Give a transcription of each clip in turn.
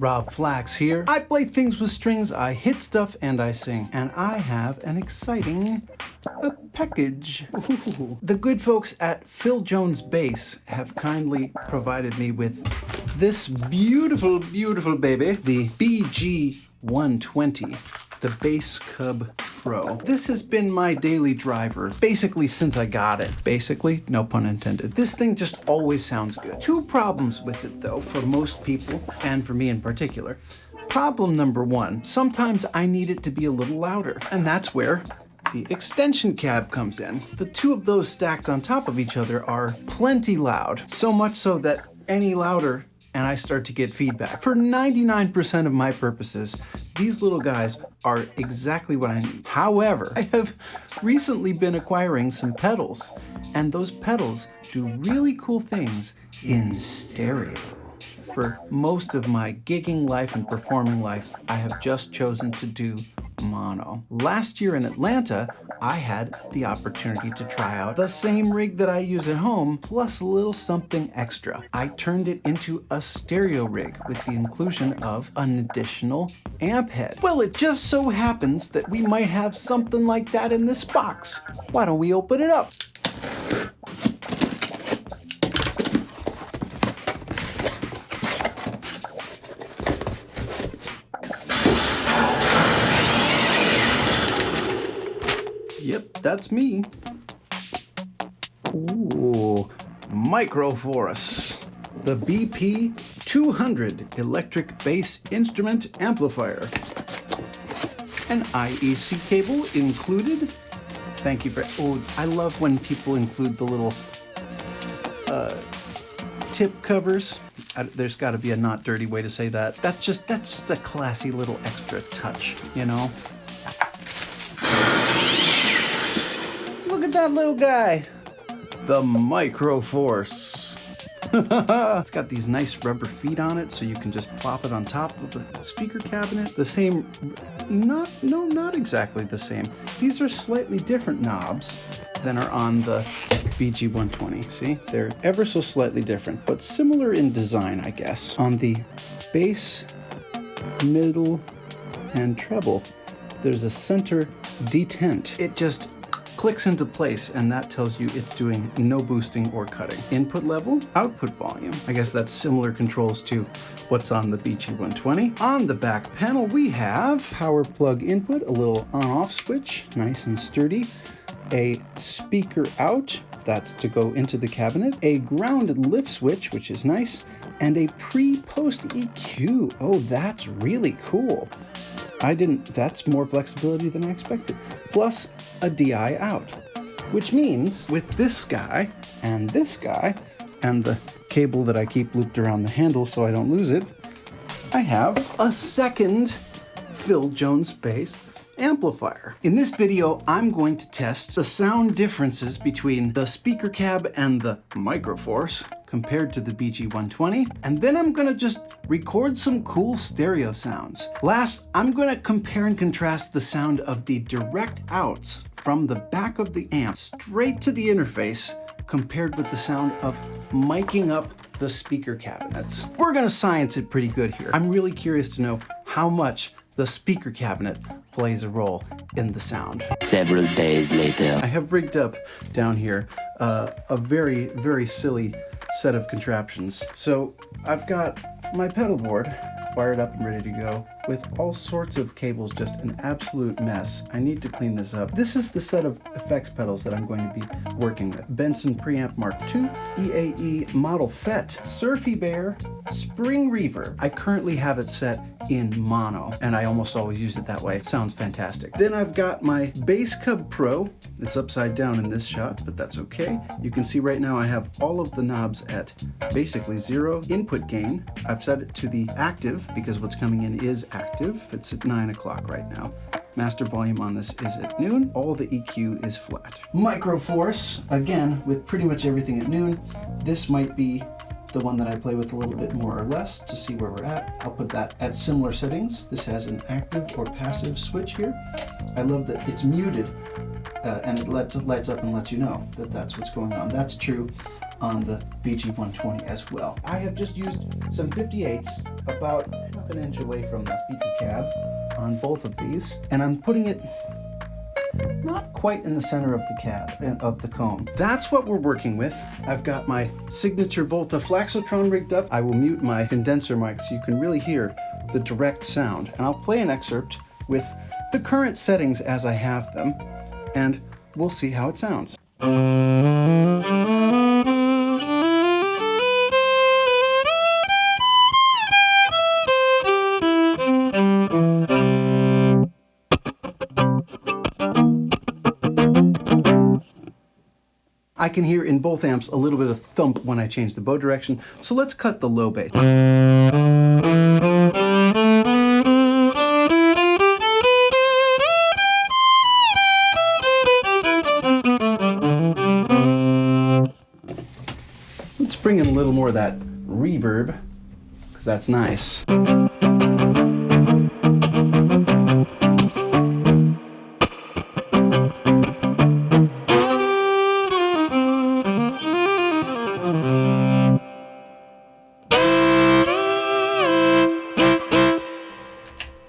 Rob Flax here. I play things with strings, I hit stuff, and I sing. And I have an exciting package. Ooh. The good folks at Phil Jones Bass have kindly provided me with this beautiful, beautiful baby, the BG120. The Bass Cub Pro. This has been my daily driver, basically since I got it. Basically, no pun intended. This thing just always sounds good. Two problems with it though, for most people, and for me in particular. Problem number one, sometimes I need it to be a little louder, and that's where the extension cab comes in. The two of those stacked on top of each other are plenty loud, so much so that any louder and I start to get feedback. For 99% of my purposes, these little guys are exactly what I need. However, I have recently been acquiring some pedals, and those pedals do really cool things in stereo. For most of my gigging life and performing life, I have just chosen to do mono. Last year in Atlanta, I had the opportunity to try out the same rig that I use at home, plus a little something extra. I turned it into a stereo rig with the inclusion of an additional amp head. Well, it just so happens that we might have something like that in this box. Why don't we open it up? Yep, that's me. Ooh, Microforce. The BP200 electric bass instrument amplifier. An IEC cable included. Thank you for, oh, I love when people include the little tip covers. There's gotta be a not dirty way to say that. That's just a classy little extra touch, you know? Look at that little guy. The Microforce. It's got these nice rubber feet on it, so you can just plop it on top of the speaker cabinet. The same, not exactly the same. These are slightly different knobs than are on the BG120. See, they're ever so slightly different, but similar in design, I guess. On the bass, middle, and treble, there's a center detent. It just clicks into place, and that tells you it's doing no boosting or cutting. Input level, output volume. I guess that's similar controls to what's on the BG120. On the back panel, we have power plug input, a little on-off switch, nice and sturdy, a speaker out, that's to go into the cabinet, a ground lift switch, which is nice, and a pre-post EQ. Oh, that's really cool. That's more flexibility than I expected. Plus a DI out, which means with this guy, and the cable that I keep looped around the handle so I don't lose it, I have a second Phil Jones Bass amplifier. In this video, I'm going to test the sound differences between the speaker cab and the Microforce compared to the BG120, and then I'm gonna just record some cool stereo sounds. Last, I'm gonna compare and contrast the sound of the direct outs from the back of the amp straight to the interface compared with the sound of miking up the speaker cabinets. We're gonna science it pretty good here. I'm really curious to know how much the speaker cabinet plays a role in the sound. Several days later. I have rigged up down here a very, very silly set of contraptions. So I've got my pedal board wired up and ready to go with all sorts of cables, just an absolute mess. I need to clean this up. This is the set of effects pedals that I'm going to be working with. Benson Preamp Mark II, EAE Model FET, Surfy Bear, Spring Reverb. I currently have it set in mono, and I almost always use it that way. It sounds fantastic. Then I've got my Bass Cub Pro. It's upside down in this shot, but that's okay. You can see right now I have all of the knobs at basically 0 input gain. I've set it to the active because what's coming in is active. It's at 9 o'clock right now. Master volume on this is at noon. All the EQ is flat. Microforce, again, with pretty much everything at noon. This might be the one that I play with a little bit more or less to see where we're at. I'll put that at similar settings. This has an active or passive switch here. I love that it's muted and it lights up and lets you know that that's what's going on. That's true on the BG120 as well. I have just used some 58s, about half an inch away from the speaker cab on both of these, and I'm putting it not quite in the center of the cab, of the cone. That's what we're working with. I've got my signature Volta Flaxotron rigged up. I will mute my condenser mic so you can really hear the direct sound. And I'll play an excerpt with the current settings as I have them, and we'll see how it sounds. I can hear in both amps a little bit of thump when I change the bow direction, so let's cut the low bass. Let's bring in a little more of that reverb, because that's nice.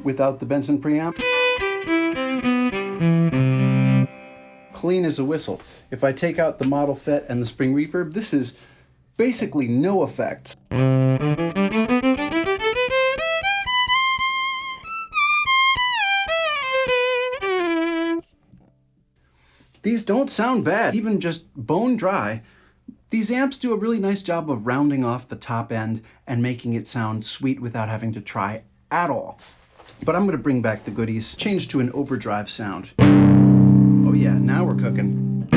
Without the Benson preamp. Clean as a whistle. If I take out the model FET and the spring reverb, this is basically no effects. These don't sound bad, even just bone dry. These amps do a really nice job of rounding off the top end and making it sound sweet without having to try at all. But I'm going to bring back the goodies, change to an overdrive sound. Oh yeah, now we're cooking.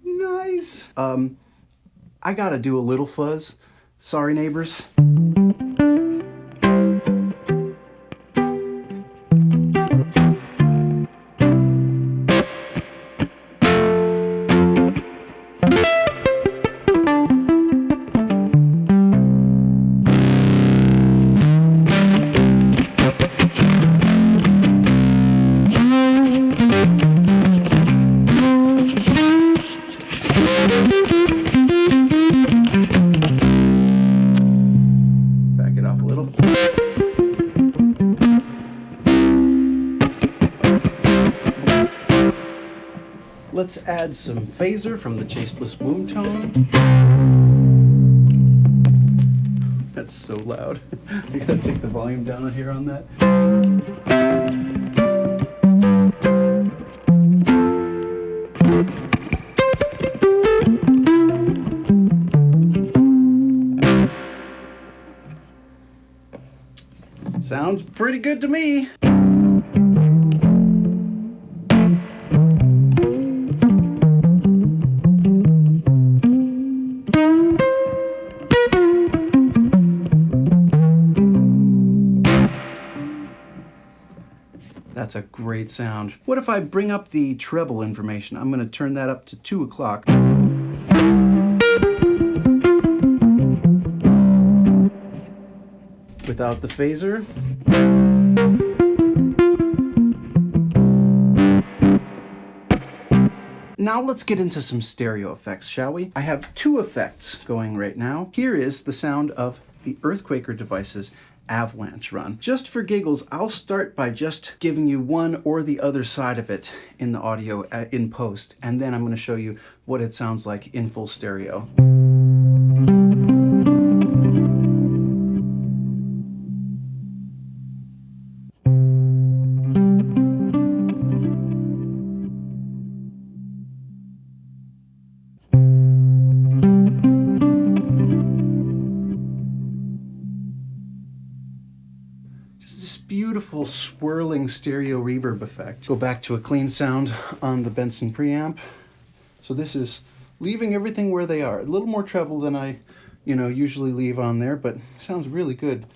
Nice. I gotta do a little fuzz. Sorry, neighbors. Let's add some phaser from the Chase Bliss Womb Tone. That's so loud. I gotta take the volume down here on that. Sounds pretty good to me. That's a great sound. What if I bring up the treble information? I'm going to turn that up to 2 o'clock. Without the phaser. Now let's get into some stereo effects, shall we? I have 2 effects going right now. Here is the sound of the Earthquaker Devices Avalanche run. Just for giggles, I'll start by just giving you one or the other side of it in the audio in post, and then I'm going to show you what it sounds like in full stereo. Beautiful swirling stereo reverb effect. Go back to a clean sound on the Benson preamp. So this is leaving everything where they are. A little more treble than I, usually leave on there, but sounds really good.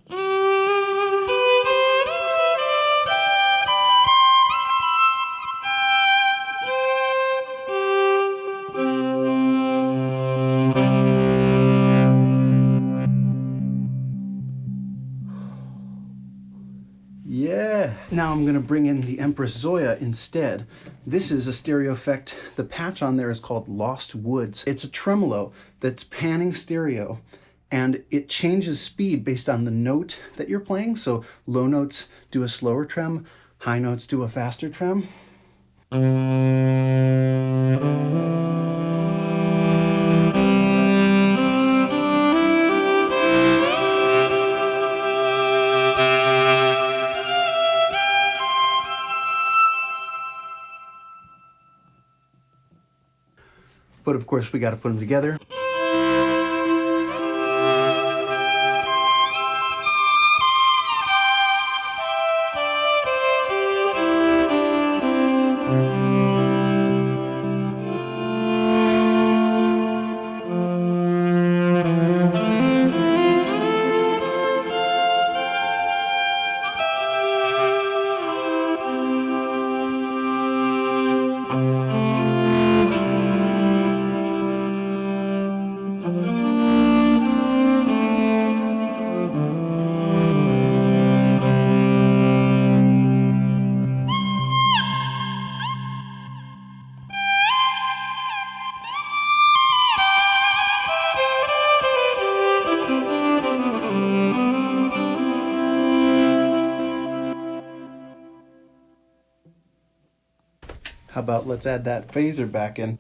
Yeah! Now I'm gonna bring in the Empress Zoia instead. This is a stereo effect. The patch on there is called Lost Woods. It's a tremolo that's panning stereo, and it changes speed based on the note that you're playing. So low notes do a slower trem, high notes do a faster trem. But of course, we got to put them together. How about let's add that phaser back in.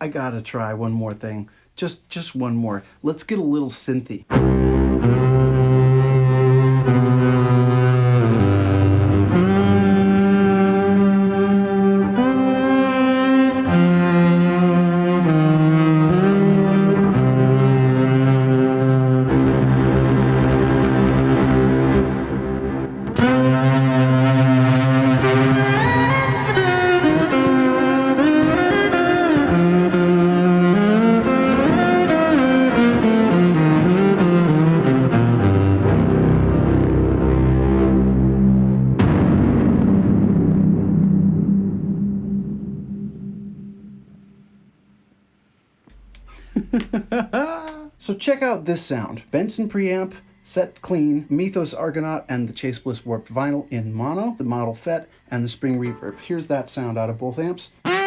I gotta try one more thing. Just one more. Let's get a little synthy. So check out this sound. Benson preamp, set clean, Mythos Argonaut, and the Chase Bliss warped vinyl in mono, the model FET, and the spring reverb. Here's that sound out of both amps. I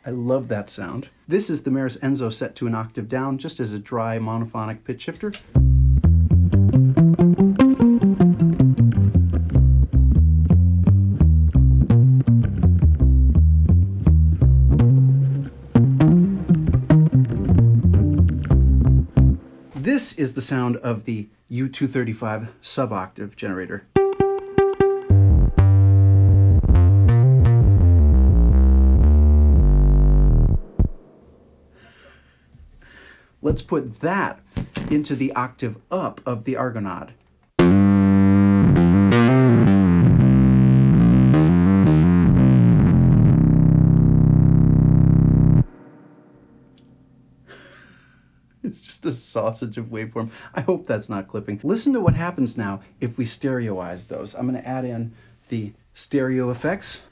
love that sound. This is the Meris Enzo set to an octave down, just as a dry monophonic pitch shifter. This is the sound of the U235 suboctave generator. Let's put that into the octave up of the Argonaut. It's just a sausage of waveform. I hope that's not clipping. Listen to what happens now if we stereoize those. I'm going to add in the stereo effects.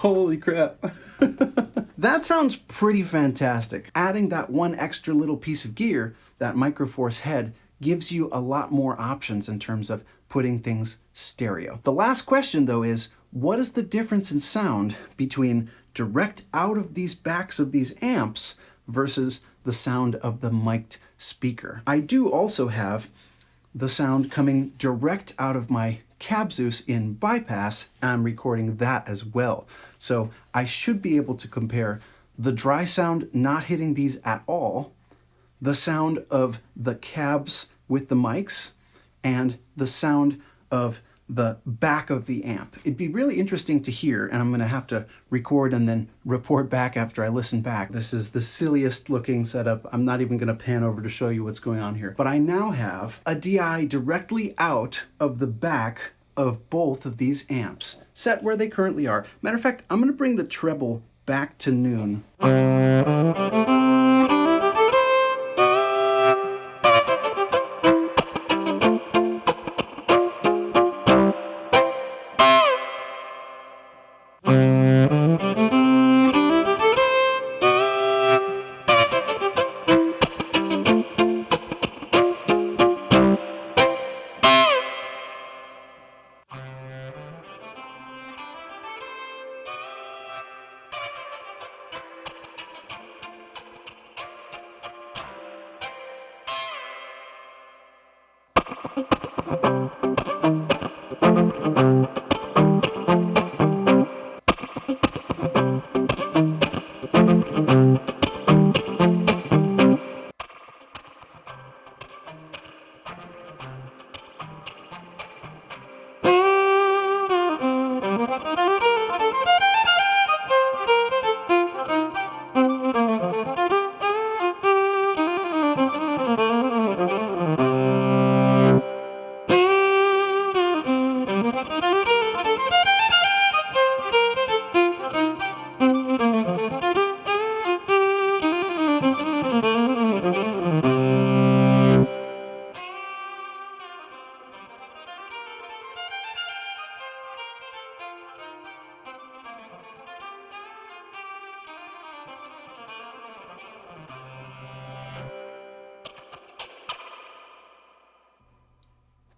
Holy crap. That sounds pretty fantastic. Adding that one extra little piece of gear, that Microforce head, gives you a lot more options in terms of putting things stereo. The last question though is, what is the difference in sound between direct out of these backs of these amps versus the sound of the mic'd speaker. I do also have the sound coming direct out of my cab Zeus in bypass, and I'm recording that as well. So I should be able to compare the dry sound not hitting these at all, the sound of the cabs with the mics, and the sound of the back of the amp. It'd be really interesting to hear, and I'm gonna have to record and then report back after I listen back. This is the silliest looking setup. I'm not even gonna pan over to show you what's going on here. But I now have a DI directly out of the back of both of these amps, set where they currently are. Matter of fact, I'm gonna bring the treble back to noon.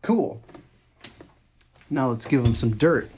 Cool. Now let's give them some dirt.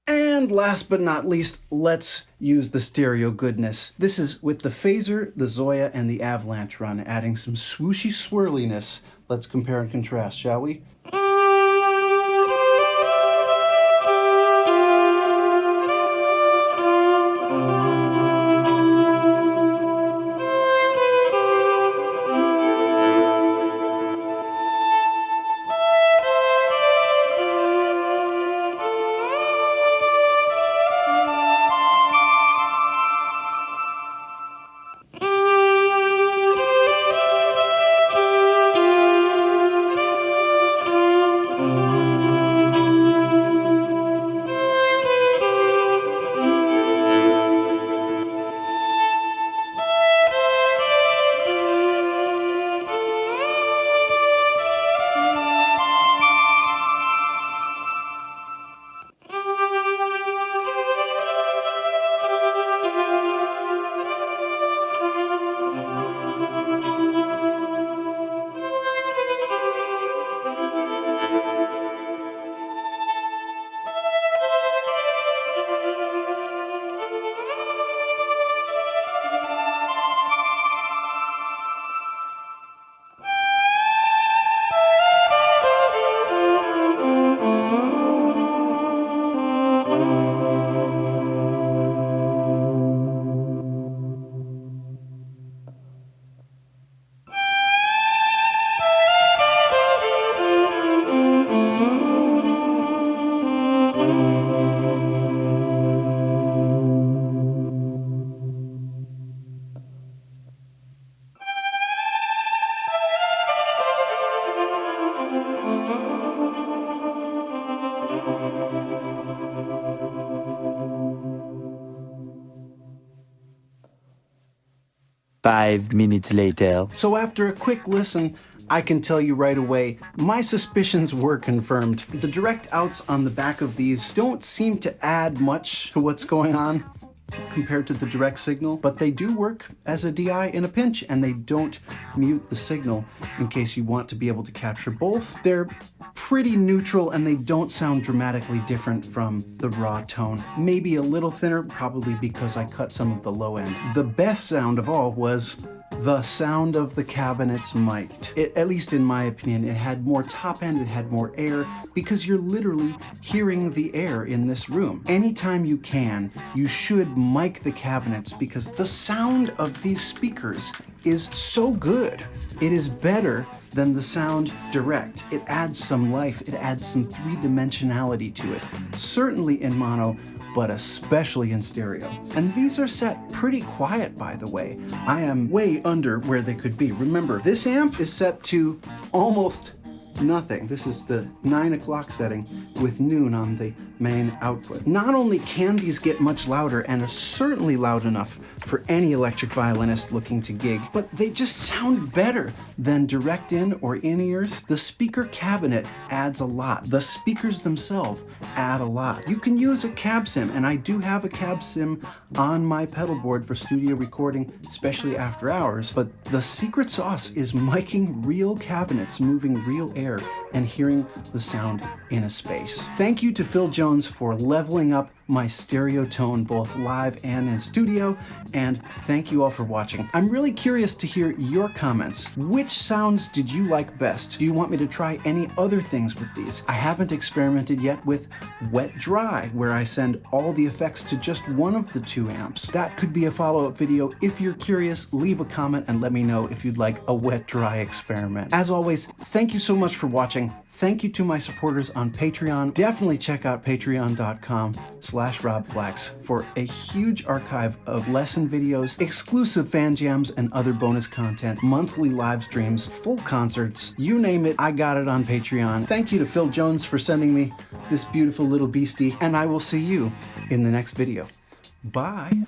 And last but not least, let's use the stereo goodness. This is with the phaser, the Zoia, and the Avalanche run, adding some swooshy swirliness. Let's compare and contrast, shall we? 5 minutes later. So after a quick listen, I can tell you right away, my suspicions were confirmed. The direct outs on the back of these don't seem to add much to what's going on compared to the direct signal, but they do work as a DI in a pinch, and they don't mute the signal in case you want to be able to capture both. They're pretty neutral and they don't sound dramatically different from the raw tone. Maybe a little thinner, probably because I cut some of the low end. The best sound of all was the sound of the cabinets mic'd. At least in my opinion, it had more top end, it had more air, because you're literally hearing the air in this room. Anytime you can, you should mic the cabinets because the sound of these speakers is so good. It is better than the sound direct. It adds some life, it adds some three-dimensionality to it. Certainly in mono, but especially in stereo. And these are set pretty quiet, by the way. I am way under where they could be. Remember, this amp is set to almost nothing. This is the 9 o'clock setting with noon on the main output. Not only can these get much louder and are certainly loud enough for any electric violinist looking to gig, but they just sound better than direct in or in-ears. The speaker cabinet adds a lot. The speakers themselves add a lot. You can use a cab sim, and I do have a cab sim on my pedal board for studio recording, especially after hours, but the secret sauce is miking real cabinets, moving real air, and hearing the sound in a space. Thank you to Phil Jones for leveling up my stereo tone both live and in studio, and thank you all for watching. I'm really curious to hear your comments. Which sounds did you like best? Do you want me to try any other things with these? I haven't experimented yet with wet dry, where I send all the effects to just one of the two amps. That could be a follow-up video. If you're curious, leave a comment and let me know if you'd like a wet dry experiment. As always, thank you so much for watching. Thank you to my supporters on Patreon. Definitely check out patreon.com/RobFlax for a huge archive of lesson videos, exclusive fan jams and other bonus content, monthly live streams, full concerts, you name it, I got it on Patreon. Thank you to Phil Jones for sending me this beautiful little beastie, and I will see you in the next video. Bye.